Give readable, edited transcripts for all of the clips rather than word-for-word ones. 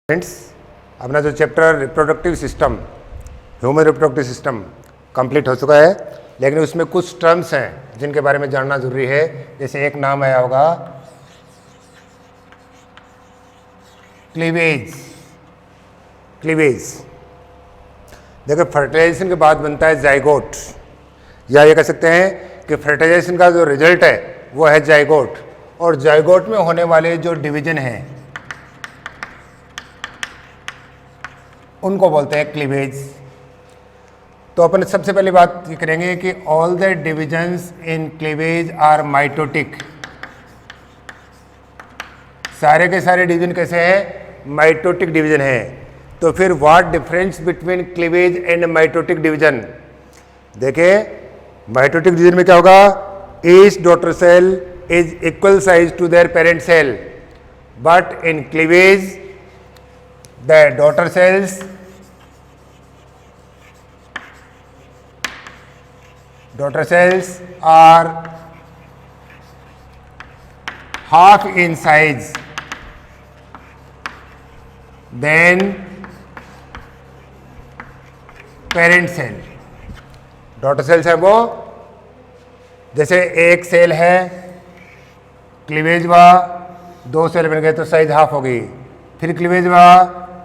Friends, अपना जो chapter reproductive system, human reproductive system complete हो चुका है, लेकिन उसमें कुछ टर्म्स हैं जिनके बारे में जानना जरूरी है। जैसे एक नाम आया होगा क्लीवेज। क्लीवेज देखो, फर्टिलाइजेशन के बाद बनता है जाइगोट, या ये कह सकते हैं कि फर्टिलाइजेशन का जो रिजल्ट है वो है जाइगोट, और जाइगोट में होने वाले जो डिवीजन हैं उनको बोलते हैं क्लीवेज। तो अपन सबसे पहली बात ये करेंगे कि all the divisions in cleavage are mitotic. सारे के सारे डिवीजन कैसे हैं? माइटोटिक डिवीजन है। तो फिर what difference between cleavage and mitotic division? देखिए, माइटोटिक डिवीजन में क्या होगा? Each daughter cell is equal size to their parent cell, but in cleavage the daughter cells are half in size than parent cell। Daughter cells है वो, जैसे एक cell है, cleavage हुआ, 2 सेल बन गए तो साइज हाफ हो गई, फिर क्लीवेज हुआ,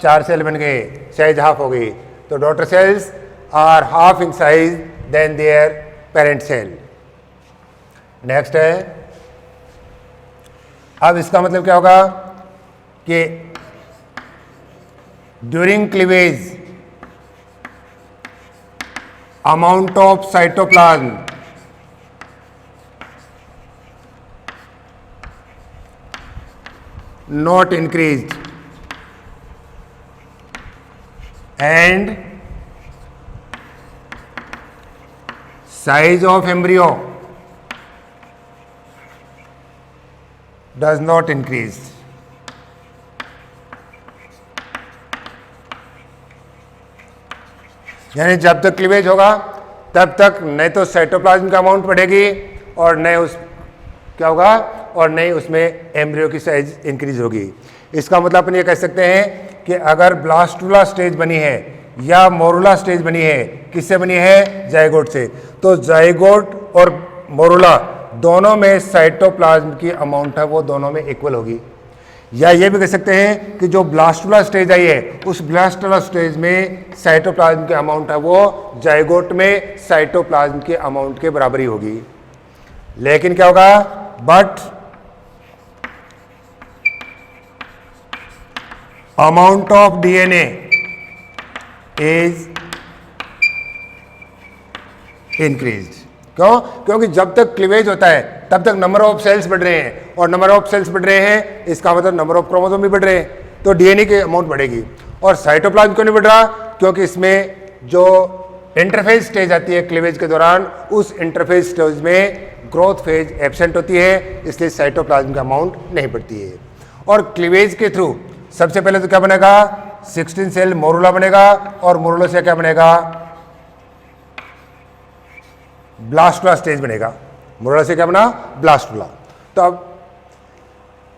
4 सेल बन गए, साइज हाफ हो गई। तो daughter cells are half in size than their parent cell. Next है, अब इसका मतलब क्या होगा कि during cleavage amount of cytoplasm not increased and size of embryo does not increase। यानी जब तक क्लीवेज होगा तब तक नहीं तो साइटोप्लाज्म का अमाउंट बढ़ेगी और नहीं उस क्या होगा, और नहीं उसमें एम्ब्रियो की साइज इंक्रीज होगी। इसका मतलब अपन ये कह सकते हैं कि अगर ब्लास्टुला स्टेज बनी है या मोरुला स्टेज बनी है, किससे बनी है? जाइगोट से। तो जाइगोट और मोरुला दोनों में साइटोप्लाज्म की अमाउंट है वो दोनों में इक्वल होगी। या ये भी कह सकते हैं कि जो ब्लास्टुला स्टेज आई है उस ब्लास्टुला स्टेज में साइटोप्लाज्म की अमाउंट है वो जाइगोट में साइटोप्लाज्म के अमाउंट के बराबर ही होगी। लेकिन क्या होगा? But amount of DNA is increased. क्यों? क्योंकि जब तक क्लीवेज होता है तब तक नंबर ऑफ सेल्स बढ़ रहे हैं, और नंबर ऑफ सेल्स बढ़ रहे हैं इसका मतलब नंबर ऑफ क्रोमोसोम भी बढ़ रहे हैं, तो डीएनए की अमाउंट बढ़ेगी। और साइटोप्लाज्म क्यों नहीं बढ़ रहा? क्योंकि इसमें जो इंटरफेज स्टेज आती है क्लीवेज के दौरान, उस इंटरफेज स्टेज में ग्रोथ फेज एब्सेंट होती है, इसलिए साइटोप्लाज्म का अमाउंट नहीं बढ़ती है। और क्लीवेज के थ्रू सबसे पहले तो क्या बनेगा? 16 सेल मोरुला बनेगा, और मोरुला से क्या बनेगा? ब्लास्टुला स्टेज बनेगा। मोरुला से क्या बना? ब्लास्टुला। तो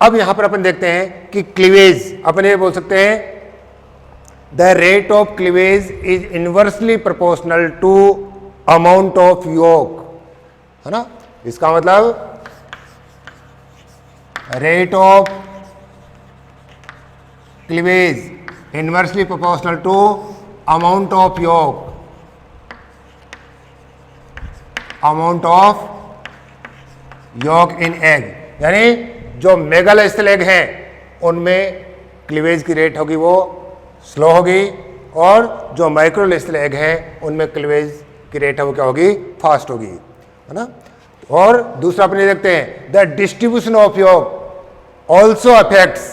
अब यहां पर अपन देखते हैं कि क्लीवेज, अपन ये बोल सकते हैं the rate of cleavage is inversely proportional to amount of yolk, है ना? इसका मतलब rate of cleavage inversely proportional to amount of yolk, amount of yolk in egg. यानी जो मेगालोस्थल एग हैं उनमें क्लीवेज की रेट होगी वो स्लो होगी, और जो माइक्रोलोस्थल एग हैं उनमें क्लीवेज की रेट है वो क्या होगी? फास्ट होगी, है ना? और दूसरा अपने देखते हैं द डिस्ट्रीब्यूशन ऑफ योग also affects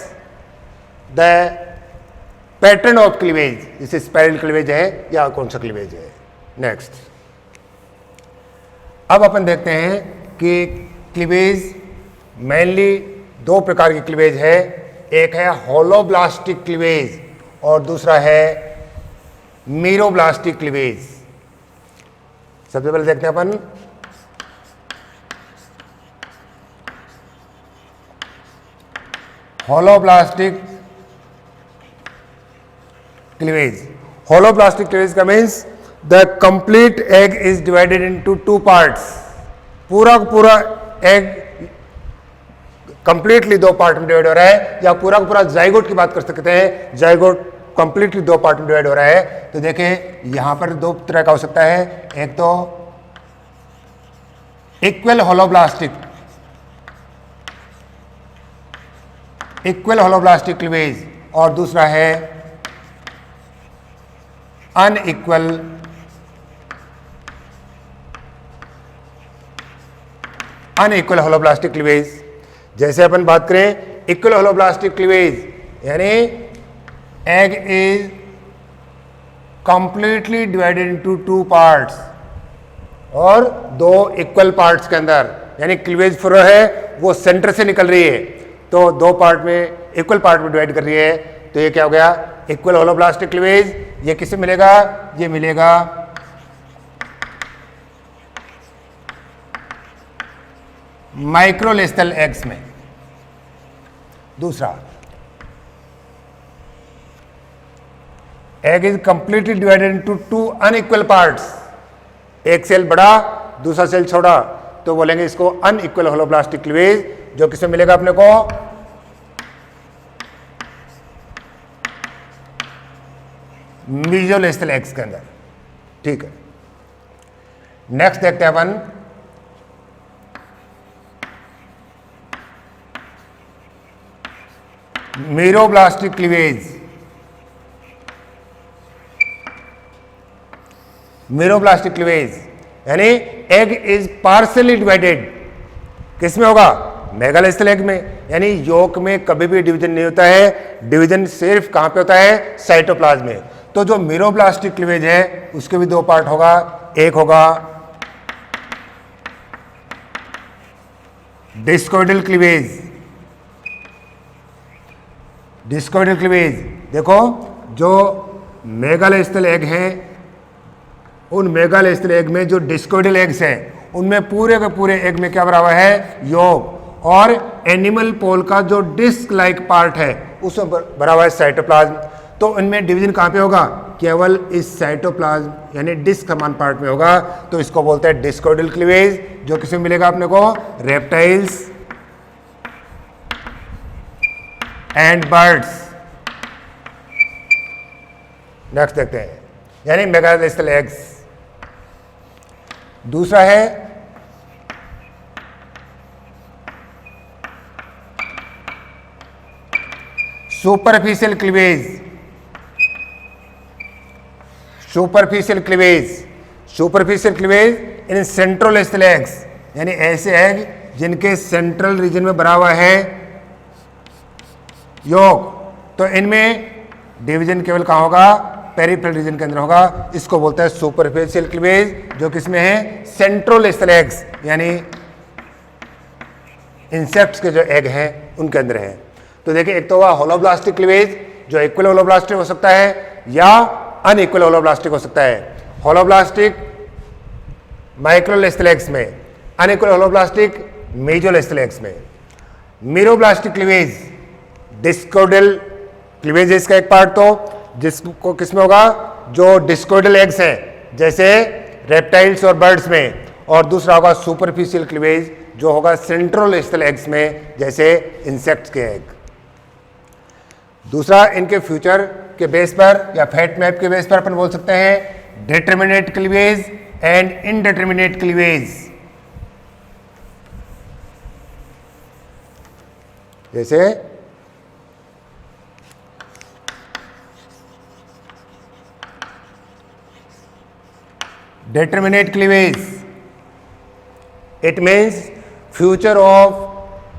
the pattern of cleavage. जैसे स्पाइरल क्लीवेज है या कौन सा क्लीवेज है। नेक्स्ट, अब अपन देखते हैं कि क्लीवेज मेनली 2 प्रकार की क्लीवेज है। एक है होलोब्लास्टिक क्लीवेज और दूसरा है मीरोब्लास्टिक क्लीवेज। सबसे पहले देखते हैं अपन होलोब्लास्टिक क्लीवेज। होलोब्लास्टिक क्लीवेज का means the complete egg is divided into two parts. पूरा का पूरा एग कंप्लीटली दो पार्ट में डिवाइड हो रहा है, या पूरा का पूरा जाइगोट की बात कर सकते हैं, जाइगोट कंप्लीटली दो पार्ट में डिवाइड हो रहा है। तो देखें यहां पर दो तरह का हो सकता है, एक तो इक्वल होलोब्लास्टिक क्लीवेज और दूसरा है अनइक्वल होलोब्लास्टिक क्लीवेज। जैसे अपन बात करें इक्वल होलोब्लास्टिक क्लीवेज, यानी egg is completely divided into two parts और दो इक्वल पार्ट्स के अंदर, यानी क्लीवेज फुरो है वो सेंटर से निकल रही है तो दो पार्ट में इक्वल पार्ट में डिवाइड कर रही है, तो ये क्या हो गया इक्वल होलोब्लास्टिक क्लीवेज। ये किससे मिलेगा, ये मिलेगा माइक्रोलेस्थल एग्स में। दूसरा, egg is completely divided into two unequal parts, एक सेल बड़ा दूसरा सेल छोटा, तो बोलेंगे इसको अनइक्वल होलोब्लास्टिक क्लीवेज, जो किसमें मिलेगा अपने को मीजोलेस्थल एग्स के अंदर। ठीक है, नेक्स्ट देखते हैं अपन मीरोब्लास्टिक क्लीवेज। मीरोब्लास्टिक क्लीवेज यानी एग इज पार्शियली डिवाइडेड, किसमें होगा मेगालेस्थल एग में, यानी योक में कभी भी डिवीजन नहीं होता है, डिवीजन सिर्फ कहां पे होता है साइटोप्लाज्म में। तो जो मीरोब्लास्टिक क्लीवेज है उसके भी दो पार्ट होगा, एक होगा डिस्कोइडल क्लीवेज। डिस्कोइडल क्लीवेज देखो, जो मेगालेस्थल एग हैं उन मेगालेस्थल एग में जो डिस्कोइडल एग्स हैं उनमें पूरे के पूरे एग में क्या भरा हुआ है योग, और एनिमल पोल का जो डिस्क लाइक पार्ट है उसमें भरा हुआ है साइटोप्लाज्म। तो इनमें डिवीजन कहां पे होगा, केवल इस साइटोप्लाज्म यानी डिस्क समान पार्ट में होगा, तो इसको बोलते हैं डिस्कोइडल क्लीवेज, जो किसमें मिलेगा अपने को रेप्टाइल्स एंड बर्ड्स। नेक्स्ट देखते हैं, यानी मेगालेस्थल एग्स। दूसरा है superficial cleavage. Superficial cleavage in centrolecithal eggs, यानी ऐसे एग जिनके सेंट्रल रीजन में भरा हुआ है योग, तो इनमें डिवीजन केवल कहां होगा पेरिफेरल रीजन के अंदर होगा, इसको बोलता है सुपरफिशियल क्लीवेज, जो किसमें है सेंट्रोलेस्थल एग्स, यानी इंसेक्ट्स के जो एग हैं उनके अंदर है। तो देखिए एक तो हुआ होलोब्लास्टिक क्लीवेज जो इक्वल होलोब्लास्टिक हो सकता है या अनइक्वल होलोब्लास्टिक हो सकता है। होलोब्लास्टिक माइक्रोलेस्थल एग्स में, अनइक्वल होलोब्लास्टिक मेजोलेस्थल एग्स में। मीरोब्लास्टिक क्लीवेज डिस्कोइडल क्लीवेज इसका एक पार्ट, तो जिसको किसमें होगा जो डिस्कोइडल एग्स हैं जैसे रेप्टाइल्स और बर्ड्स में, और दूसरा होगा सुपरफिशियल क्लीवेज जो होगा सेंट्रोलेस्थल एग्स में जैसे इंसेक्ट्स के एग। दूसरा, इनके फ्यूचर के बेस पर या फैट मैप के बेस पर अपन बोल सकते हैं determinate cleavage and indeterminate cleavage. जैसे determinate cleavage, it means future of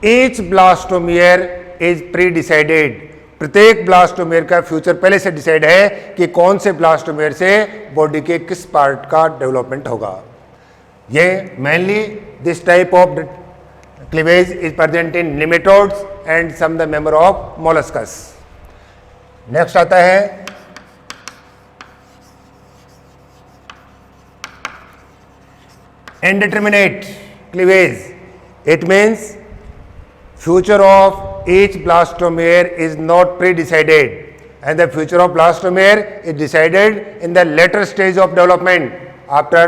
each blastomere is pre-decided। प्रत्येक ब्लास्टोमेयर का फ्यूचर पहले से डिसाइड है कि कौन से ब्लास्टोमेयर से बॉडी के किस पार्ट का डेवलपमेंट होगा। ये mainly this type of cleavage is present in nematodes and some the member of molluscs. Next आता है indeterminate cleavage, it means future of each blastomere is not pre-decided। and the future of blastomere is decided in the later stage of development after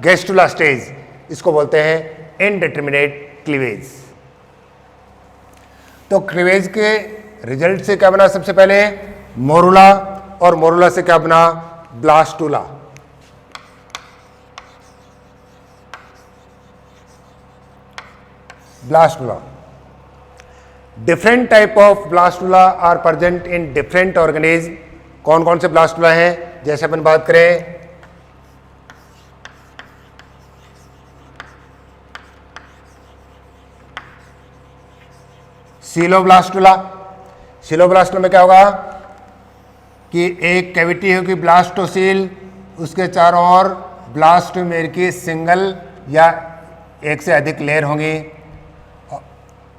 gastula stage. इसको बोलते हैं indeterminate cleavage. तो cleavage के result से क्या बना सबसे पहले मोरुला, और मोरुला से क्या बना blastula. Blastula. Different type of blastula are present in different organism. कौन कौन से ब्लास्टुला हैं? जैसे अपन बात करें सीलोब्लास्टुला. सीलोब्लास्टुला में क्या होगा कि एक कैविटी होगी ब्लास्टोसील, उसके चारों ओर ब्लास्टोमेर की सिंगल या एक से अधिक लेयर होंगी.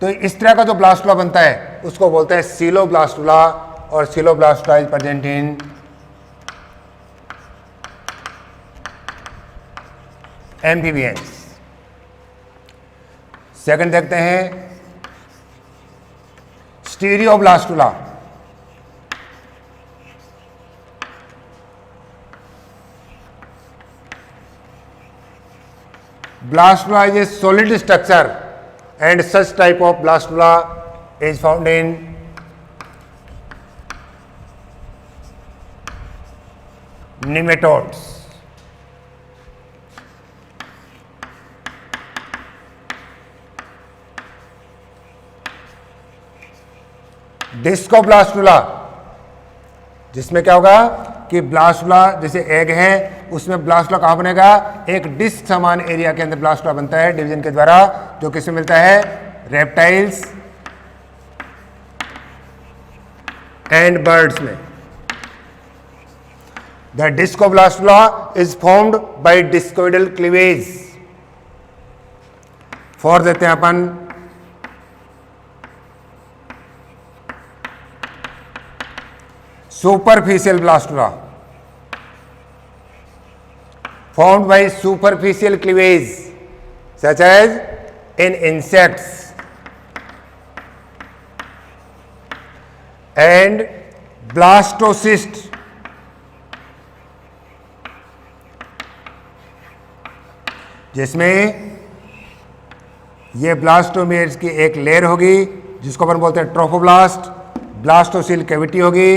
तो इस तरह का जो ब्लास्टुला बनता है उसको बोलते हैं सीलोब्लास्टुला, और coeloblastula is present in amphibians. Second देखते हैं stereoblastula. Blastula is a solid structure and such type of blastula is found in nematodes. Discoblastula, जिसमें क्या होगा कि ब्लास्टुला जैसे एग है उसमें ब्लास्टुला कहाँ बनेगा, एक डिस्क समान एरिया के अंदर ब्लास्टुला बनता है डिवीजन के द्वारा, जो किसमें मिलता है रेप्टाइल्स एंड बर्ड्स में. The discoblastula is formed by discoidal cleavage. For देते हैं अपन superficial blastula, formed by superficial cleavage such as in insects, and blastocyst जिसमें ये ब्लास्टोमेर्स की एक लेयर होगी जिसको अपन बोलते हैं ट्रोफोब्लास्ट. ब्लास्टोसील कैविटी होगी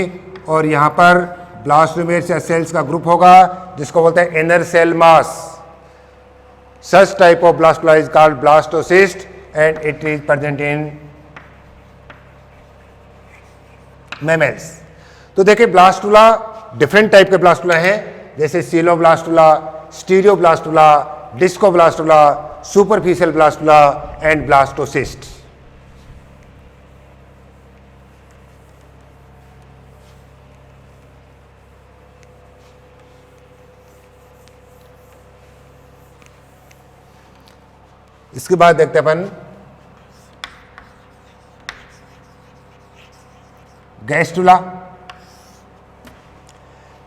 और यहाँ पर ब्लास्टोमेर्स या सेल्स का ग्रुप होगा जिसको बोलते हैं inner cell mass. Such type of blastula is called blastocyst and it is present in mammals. तो देखिए ब्लास्टुला डिफरेंट टाइप के ब्लास्टुला हैं, जैसे coeloblastula, stereoblastula, discoblastula, superficial blastula and blastocyst. इसके बाद देखते हैं अपन gastrula.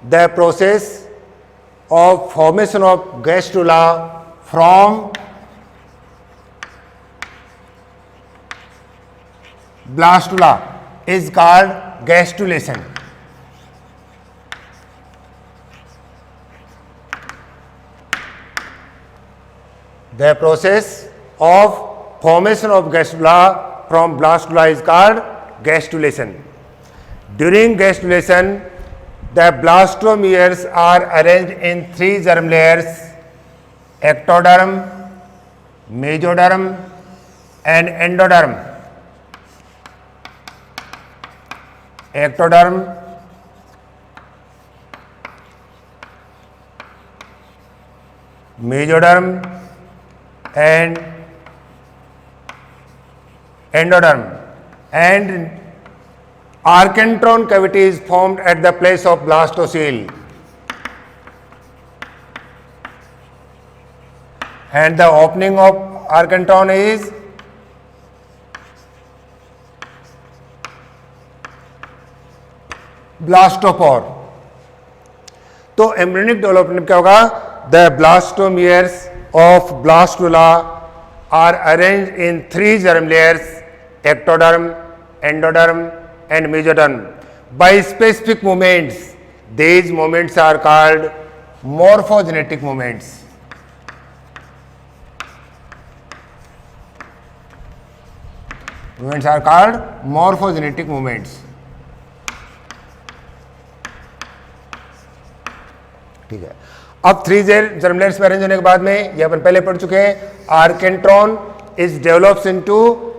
The process of formation of gastrula from blastula is called gastrulation. The process of formation of gastrula from blastula is called gastrulation. During gastrulation, the blastomeres are arranged in 3 germ layers: ectoderm, mesoderm, and endoderm. Ectoderm, mesoderm, and endoderm, and archenteron cavity is formed at the place of blastocele, and the opening of archenteron is blastopore. तो embryonic development क्या होगा? The blastomeres of blastula are arranged in 3 germ layers: ectoderm, endoderm, and mesoderm. by specific movements. These movements are called morphogenetic movements. Movements are called morphogenetic movements. ठीक है. अब 3 germ layers में arrange होने के बाद में, ये अपन पहले पढ़ चुके हैं, archenteron is develops into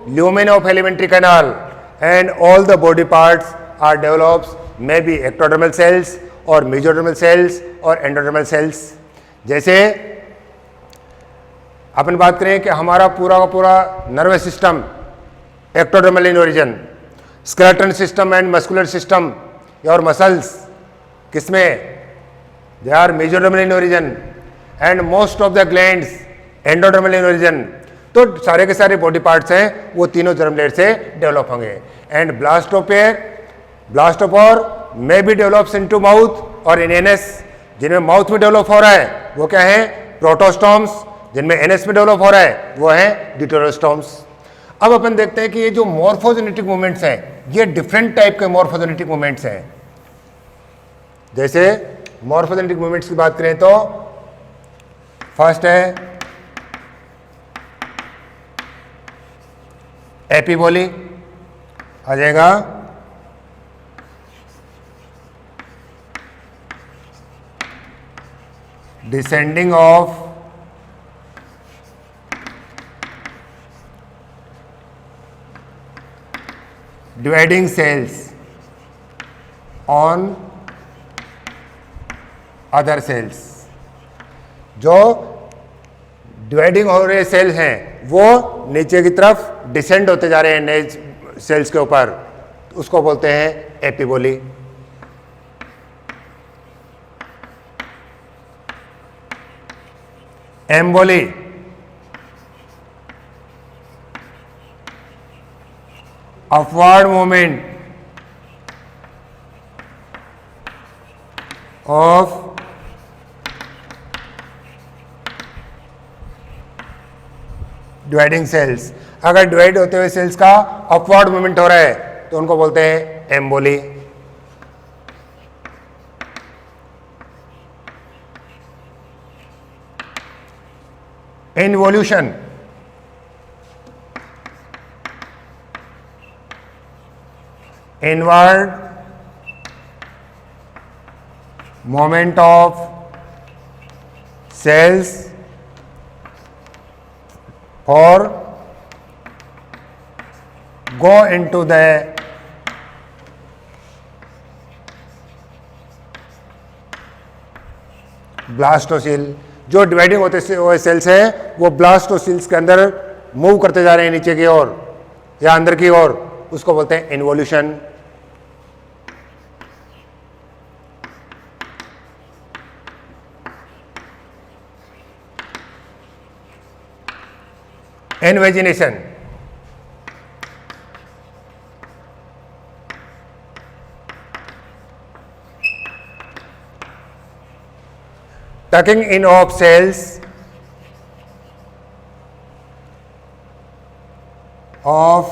lumen of alimentary canal and all the body parts are develops maybe ectodermal cells और मेसोडर्मल सेल्स और एंडोडर्मल सेल्स. जैसे अपन बात करें कि हमारा पूरा का पूरा nervous system ectodermal in origin, skeleton system and muscular system और मसल्स किसमें, they are mesodermal in origin and most of the glands endodermal in origin. तो सारे के सारे बॉडी पार्ट्स हैं वो तीनों जर्म लेयर से डेवलप होंगे. And blastopore may be develops into mouth और इन एनएस. जिनमें माउथ में डेवलप हो रहा है वो क्या है, प्रोटोस्टॉम्स. जिनमें एनएस में डेवलप हो रहा है वो है डिटोरोस्टॉम्स. अब अपन देखते हैं कि ये जो मॉर्फोजेनेटिक मूवमेंट्स हैं ये डिफरेंट टाइप के मॉर्फोजेनेटिक मूवमेंट्स हैं. जैसे मॉर्फोजेनेटिक मूवमेंट्स की बात करें तो फर्स्ट है एपिबोली आ जाएगा, descending of dividing sales on other sales. जो डिवाइडिंग हो रहे सेल्स हैं वो नीचे की तरफ डिसेंड होते जा रहे हैं नए सेल्स के ऊपर, उसको बोलते हैं epiboly. Emboly upward movement of dividing cells. अगर डिवाइड होते हुए सेल्स का अपवर्ड मूवमेंट हो रहा है तो उनको बोलते हैं emboly. Involution inward movement of cells or go into the blastocoel. जो डिवाइडिंग होते हुए सेल्स है वो ब्लास्टोसिल्स के अंदर मूव करते जा रहे हैं नीचे की ओर या अंदर की ओर, उसको बोलते हैं involution. Invagination tucking in of cells of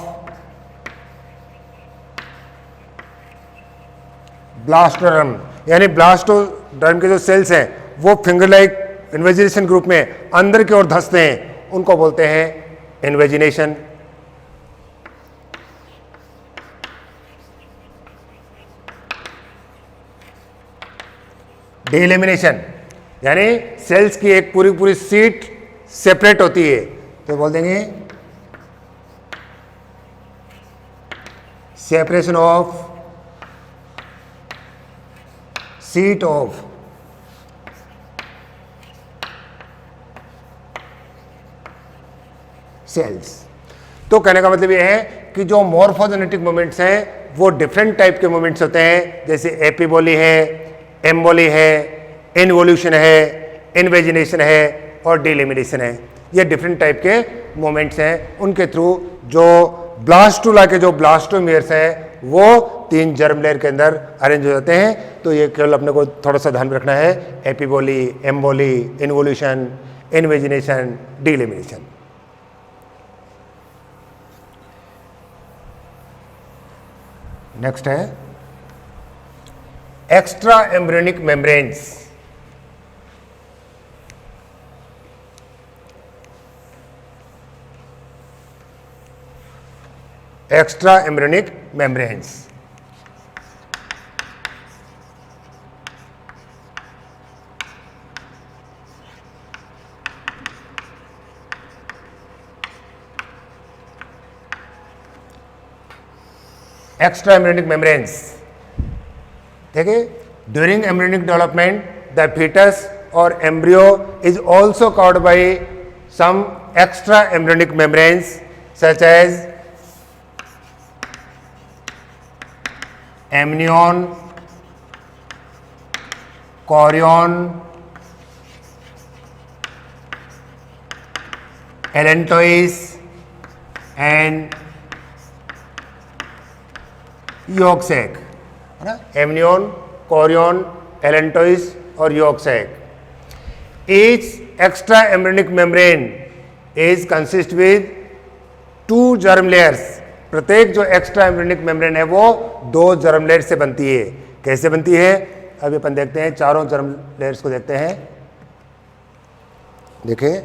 blastoderm. यानी ब्लास्टोडर्म के जो सेल्स हैं वो फिंगर लाइक इन्वेजिनेशन ग्रुप में अंदर की ओर धंसते हैं, उनको बोलते हैं इन्वेजिनेशन. डीएलिमिनेशन यानी सेल्स की एक पूरी पूरी सीट सेपरेट होती है तो बोल देंगे separation of sheet of cells. तो कहने का मतलब ये है कि जो मॉर्फोजेनेटिक मूवमेंट्स हैं वो डिफरेंट टाइप के मूवमेंट्स होते हैं, जैसे एपिबोली है, एम्बोली है, इनवोल्यूशन है, इन्वेजिनेशन है और डिलिमिनेशन है. ये डिफरेंट टाइप के मूवमेंट्स हैं. उनके थ्रू जो ब्लास्टुला के जो ब्लास्टोमियर्स हैं वो 3 जर्म लेयर के अंदर अरेंज हो जाते हैं. तो ये केवल अपने को थोड़ा सा ध्यान रखना है, epiboly, emboly, involution, invagination, delamination. Next है extra embryonic membranes. Extra embryonic membranes. Extra embryonic membranes, देखिए, during embryonic development the foetus or embryo is also covered by some extra embryonic membranes such as amnion, chorion, allantois and yolk sac, है ना? amnion, chorion, allantois और yolk sac. Each extra embryonic membrane is consist with 2 germ layers. प्रत्येक जो extra embryonic membrane है वो 2 germ layer से बनती है। कैसे बनती है अभी अपन देखते हैं, चारों जर्म लेयर्स को देखते हैं। देखिए,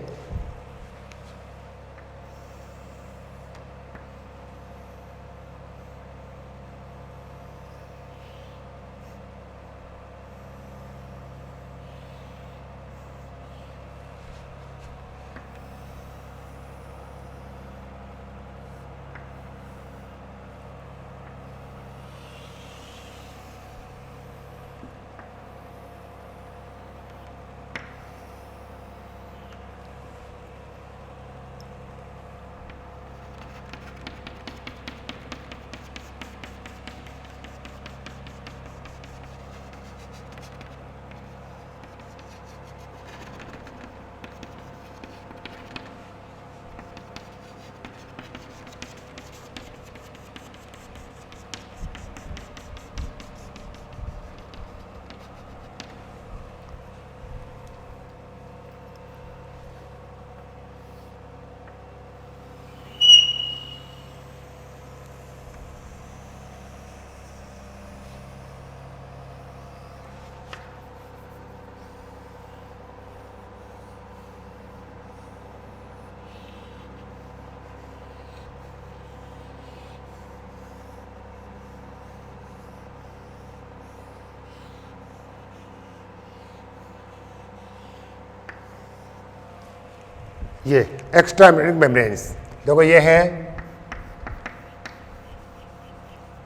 ये एक्स्ट्रा एम्ब्रियोनिक मेम्ब्रेन्स, देखो ये है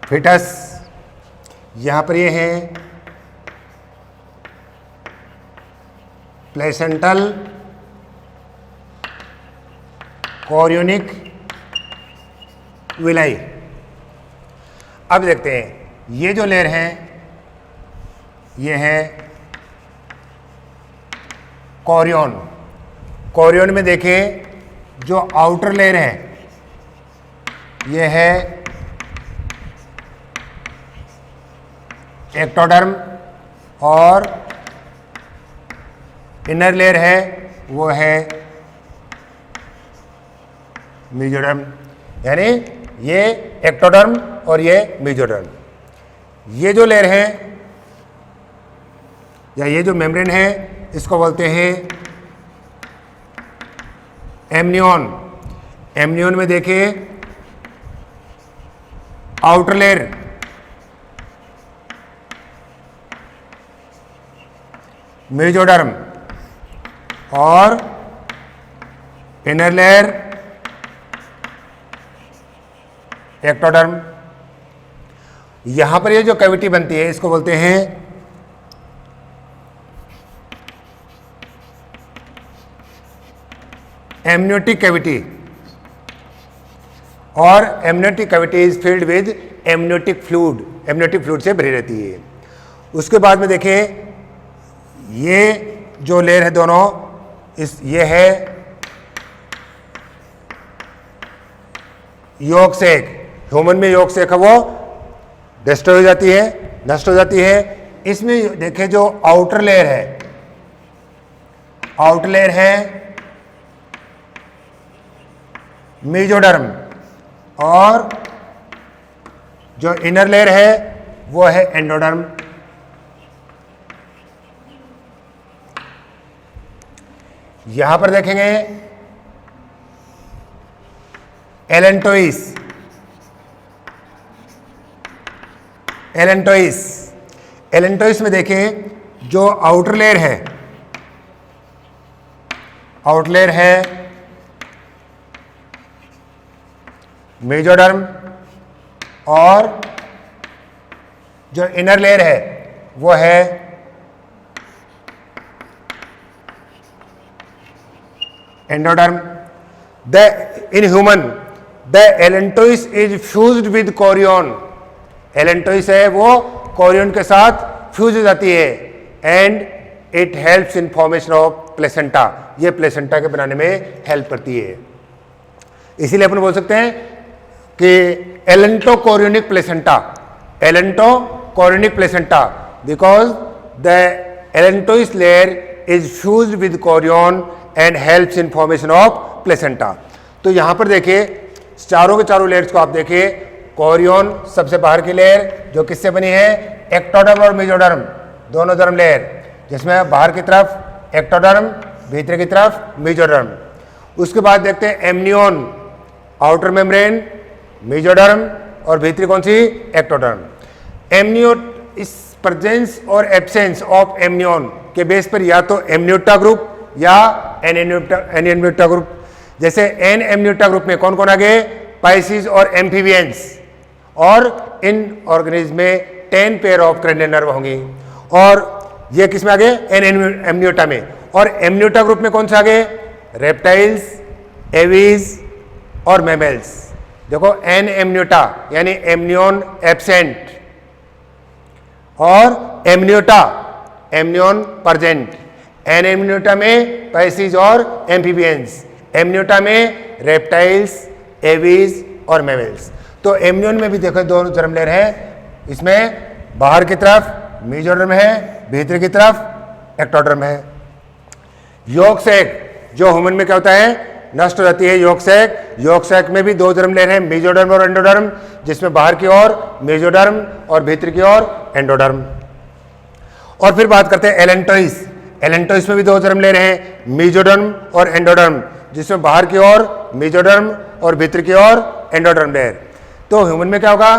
फिटस, यहाँ पर ये है प्लेसेंटल कोरियोनिक विलाई। अब देखते हैं ये जो लेयर है ये है कोरियन। कोरियन में देखें जो आउटर लेयर है ये है एक्टोडर्म और इनर लेयर है वो है मेसोडर्म, यानी ये एक्टोडर्म और ये मेसोडर्म। ये जो लेयर है या ये जो मेम्ब्रेन है इसको बोलते हैं एमनियन। एमनियन में देखिए आउटर लेयर मेसोडर्म और इनर लेयर एक्टोडर्म। यहां पर ये जो कैविटी बनती है इसको बोलते हैं एमनियोटिक कैविटी, और amniotic cavity is filled with amniotic fluid, amniotic fluid से भरी रहती है। उसके बाद में देखें ये जो लेयर है दोनों ये है यॉर्क सैक। ह्यूमन में यॉर्क सैक है वो डिस्ट्रॉय हो जाती है, नष्ट हो जाती है। इसमें देखें जो आउटर लेयर है, आउटर लेयर है मेसोडर्म और जो इनर लेयर है वो है एंडोडर्म। यहां पर देखेंगे एलेंटोइस। एलेंटोइस में देखिए जो आउटर लेयर है मेसोडर्म, और जो इनर लेयर है वो है endoderm. In human the allantois is fused with Korean. Allantois है वो कोरियन के साथ फ्यूज हो जाती है, and it helps in formation of placenta. ये प्लेसेंटा के बनाने में हेल्प करती है। इसीलिए अपन बोल सकते हैं कि allantochorionic placenta, because the allantois layer is fused with chorion and helps in formation of placenta. तो यहां पर देखिए चारों के चारों लेयर्स को आप देखिए, कोरियन सबसे बाहर की लेयर जो किससे बनी है, एक्टोडर्म और मेसोडर्म दोनों डर्म लेयर, जिसमें बाहर की तरफ एक्टोडर्म, भीतर की तरफ मेसोडर्म। उसके बाद देखते हैं एमनियोन, आउटर मेम्ब्रेन मेसोडर्म और भीतरी कौन सी, एक्टोडर्म। एमनियो, इस प्रेजेंस और एब्सेंस ऑफ एमनियोन के बेस पर या तो एमनियोटा ग्रुप या एन एमनियोटा ग्रुप। जैसे एन एमनियोटा ग्रुप में कौन कौन आ गए, पाइसिस और एम्फीबियंस, और इन ऑर्गेनिज्म में 10 पेयर ऑफ क्रेनियल नर्व होंगी। और ये किस में आ गए, एन एमनियोटा में। और एमनियोटा ग्रुप में कौन से आ गए, रेप्टाइल्स, एवीज और मैमल्स। देखो एन एमनियोटा यानी एमनियोन एब्सेंट, और amniota amnion present. Anamniota में पाइसिस और एम्फीबियंस, एमनियोटा में रेप्टाइल्स, एवीज और मैमल्स। तो एमनियोन में भी देखो दो जर्म लेयर है, इसमें बाहर की तरफ मेसोडर्म है, भीतर की तरफ एक्टोडर्म है। यॉर्क सैक जो ह्यूमन में क्या होता है, नष्ट हो जाती है यॉर्क सैक। यॉर्क सैक में भी दो जर्म लेयर है, मेसोडर्म और एंडोडर्म, जिसमें बाहर की ओर मेसोडर्म और भीतर की ओर एंडोडर्म। और फिर बात करते हैं एलेंटोइस। एलेंटोइस में भी दो जर्म लेयर हैं, मेसोडर्म और एंडोडर्म, जिसमें बाहर की ओर मेसोडर्म और भीतर की ओर एंडोडर्म लेयर। तो ह्यूमन में क्या होगा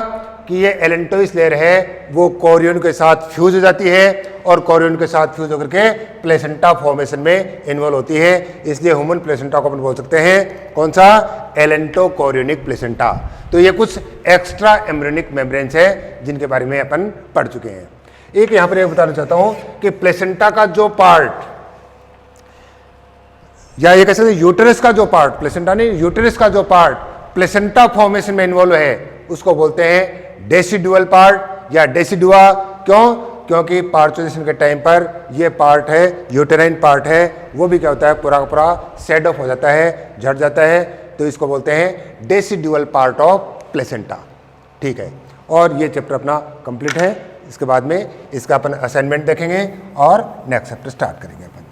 कि ये एलेंटोइस लेयर है वो कोरियन के साथ फ्यूज हो जाती है, और कोरियन के साथ फ्यूज होकर के प्लेसेंटा फॉर्मेशन में इन्वॉल्व होती है। इसलिए ह्यूमन प्लेसेंटा को अपन बोल सकते हैं कौन सा, एलेंटोकोरियोनिक प्लेसेंटा। तो ये कुछ एक्स्ट्रा एम्ब्रियोनिक मेम्ब्रेन्स है जिनके बारे में अपन पढ़ चुके हैं। एक यहां पर एक बताना चाहता हूं कि प्लेसेंटा का जो पार्ट, या ये कैसे यूटेरस का जो पार्ट, प्लेसेंटा नहीं, यूटेरस का जो पार्ट प्लेसेंटा फॉर्मेशन में इन्वॉल्व है उसको बोलते हैं डेसिडुअल पार्ट या डेसिडुआ। क्यों, क्योंकि पार्चुरेशन के टाइम पर ये पार्ट है, यूटेराइन पार्ट है, वो भी क्या होता है, पूरा का पूरा सेड ऑफ हो जाता है, झड़ जाता है। तो इसको बोलते हैं डेसिडुअल पार्ट ऑफ प्लेसेंटा। ठीक है, और ये चैप्टर अपना कंप्लीट है। इसके बाद में इसका अपन असाइनमेंट देखेंगे और नेक्स्ट चैप्टर स्टार्ट करेंगे अपन।